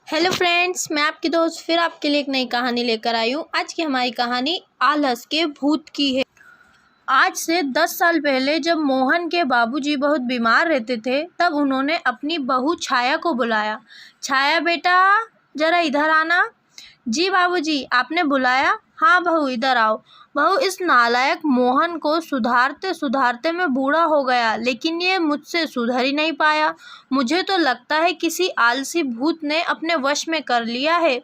Hello friends, मैं आपकी दोस्त फिर आपके लिए एक नई कहानी लेकर आई हूँ। आज की हमारी कहानी आलस के भूत की है। आज से 10 साल पहले जब मोहन के बाबूजी बहुत बीमार रहते थे, तब उन्होंने अपनी बहू छाया को बुलाया। छाया बेटा, ज़रा इधर आना। जी बाबूजी, आपने बुलाया? हाँ बहू, इधर आओ। बहू, इस नालायक मोहन को सुधारते सुधारते मैं बूढ़ा हो गया, लेकिन ये मुझसे सुधर ही नहीं पाया। मुझे तो लगता है किसी आलसी भूत ने अपने वश में कर लिया है।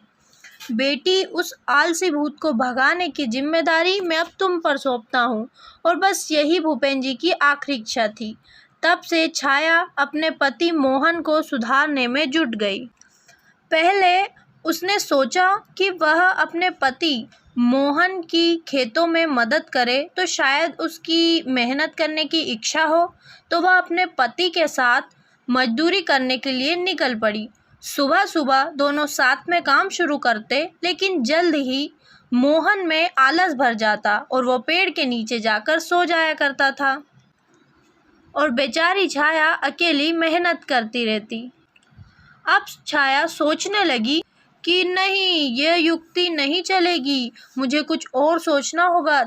बेटी, उस आलसी भूत को भगाने की जिम्मेदारी मैं अब तुम पर सौंपता हूँ। और बस यही भूपेन जी की आखिरी इच्छा थी। तब से छाया अपने पति मोहन को सुधारने में जुट गई। पहले उसने सोचा कि वह अपने पति मोहन की खेतों में मदद करे, तो शायद उसकी मेहनत करने की इच्छा हो, तो वह अपने पति के साथ मजदूरी करने के लिए निकल पड़ी। सुबह सुबह दोनों साथ में काम शुरू करते, लेकिन जल्द ही मोहन में आलस भर जाता और वो पेड़ के नीचे जाकर सो जाया करता था और बेचारी छाया अकेली मेहनत करती रहती। अब छाया सोचने लगी कि नहीं, यह युक्ति नहीं चलेगी, मुझे कुछ और सोचना होगा।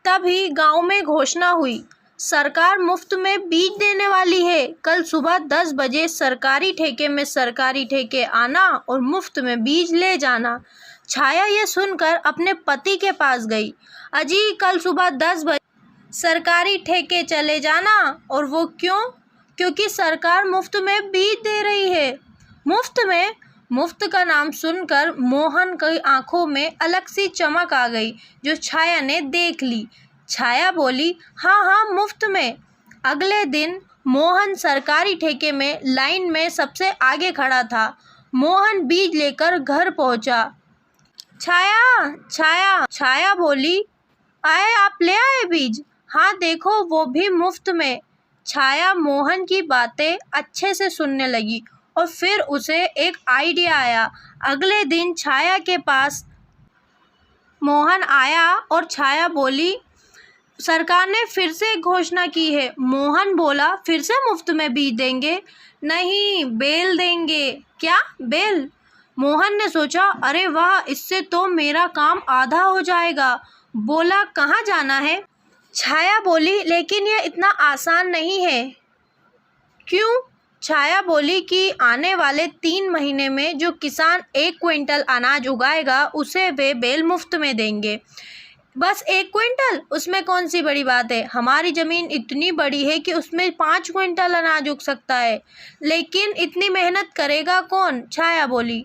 तभी गांव में घोषणा हुई, सरकार मुफ्त में बीज देने वाली है। कल सुबह 10 बजे सरकारी ठेके में सरकारी ठेके आना और मुफ्त में बीज ले जाना। छाया ये सुनकर अपने पति के पास गई। अजी, कल सुबह 10 बजे सरकारी ठेके चले जाना। और वो क्यों? क्योंकि सरकार मुफ्त में बीज दे रही है। मुफ्त में? मुफ्त का नाम सुनकर मोहन की आंखों में अलग सी चमक आ गई, जो छाया ने देख ली। छाया बोली, हाँ हाँ, मुफ्त में। अगले दिन मोहन सरकारी ठेके में लाइन में सबसे आगे खड़ा था। मोहन बीज लेकर घर पहुंचा। छाया छाया छाया बोली, आए, आप ले आए बीज? हाँ देखो, वो भी मुफ्त में। छाया मोहन की बातें अच्छे से सुनने लगी और फिर उसे एक आइडिया आया। अगले दिन छाया के पास मोहन आया और छाया बोली, सरकार ने फिर से एक घोषणा की है। मोहन बोला, फिर से मुफ्त में बीज देंगे? नहीं, बेल देंगे। क्या, बेल? मोहन ने सोचा, अरे वाह, इससे तो मेरा काम आधा हो जाएगा। बोला, कहाँ जाना है? छाया बोली, लेकिन यह इतना आसान नहीं है। क्यों? छाया बोली कि आने वाले 3 महीने में जो किसान 1 क्विंटल अनाज उगाएगा, उसे वे बेल मुफ्त में देंगे। बस 1 क्विंटल? उसमें कौन सी बड़ी बात है। हमारी ज़मीन इतनी बड़ी है कि उसमें 5 क्विंटल अनाज उग सकता है। लेकिन इतनी मेहनत करेगा कौन? छाया बोली,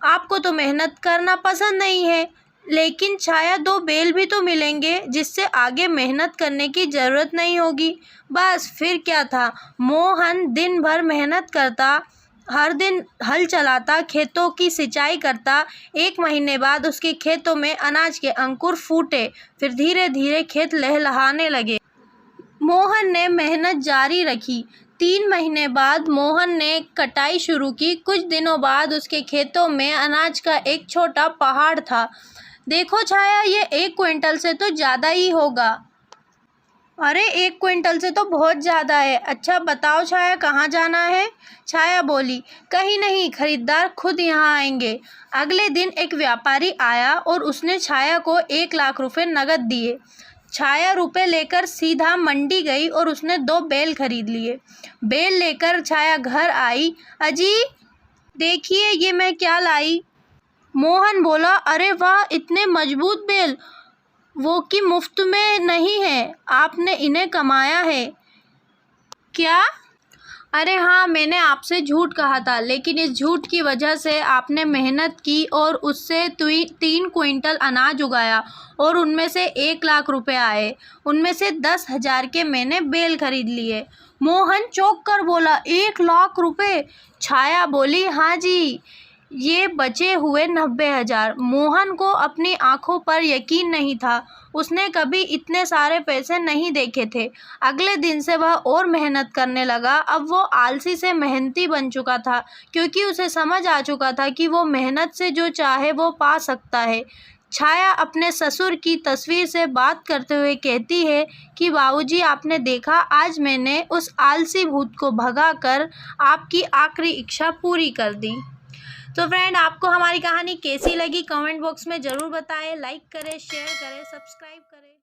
आपको तो मेहनत करना पसंद नहीं है। लेकिन छाया, 2 बेल भी तो मिलेंगे, जिससे आगे मेहनत करने की ज़रूरत नहीं होगी। बस फिर क्या था। मोहन दिन भर मेहनत करता, हर दिन हल चलाता, खेतों की सिंचाई करता। 1 महीने बाद उसके खेतों में अनाज के अंकुर फूटे, फिर धीरे धीरे खेत लहलहाने लगे। मोहन ने मेहनत जारी रखी। 3 महीने बाद मोहन ने कटाई शुरू की। कुछ दिनों बाद उसके खेतों में अनाज का एक छोटा पहाड़ था। देखो छाया, ये 1 क्विंटल से तो ज़्यादा ही होगा। अरे, 1 क्विंटल से तो बहुत ज़्यादा है। अच्छा बताओ छाया, कहाँ जाना है? छाया बोली, कहीं नहीं, खरीदार खुद यहाँ आएंगे। अगले दिन एक व्यापारी आया और उसने छाया को 1 लाख रुपए नकद दिए। छाया रुपए लेकर सीधा मंडी गई और उसने 2 बैल खरीद लिए। बैल लेकर छाया घर आई। अजी देखिए, ये मैं क्या लाई। मोहन बोला, अरे वाह, इतने मजबूत बैल, वो कि मुफ्त में नहीं है, आपने इन्हें कमाया है क्या? अरे हाँ, मैंने आपसे झूठ कहा था, लेकिन इस झूठ की वजह से आपने मेहनत की और उससे 3 क्विंटल अनाज उगाया और उनमें से 1 लाख रुपए आए। उनमें से 10,000 के मैंने बैल खरीद लिए। मोहन चौंक कर बोला, 1 लाख रुपए? छाया बोली, हाँ जी, ये बचे हुए 90,000। मोहन को अपनी आंखों पर यकीन नहीं था। उसने कभी इतने सारे पैसे नहीं देखे थे। अगले दिन से वह और मेहनत करने लगा। अब वो आलसी से मेहनती बन चुका था, क्योंकि उसे समझ आ चुका था कि वो मेहनत से जो चाहे वो पा सकता है। छाया अपने ससुर की तस्वीर से बात करते हुए कहती है कि बाबूजी, आपने देखा, आज मैंने उस आलसी भूत को भगाकर आपकी आखिरी इच्छा पूरी कर दी। तो फ्रेंड, आपको हमारी कहानी कैसी लगी कमेंट बॉक्स में ज़रूर बताएं। लाइक करें, शेयर करें, सब्सक्राइब करें।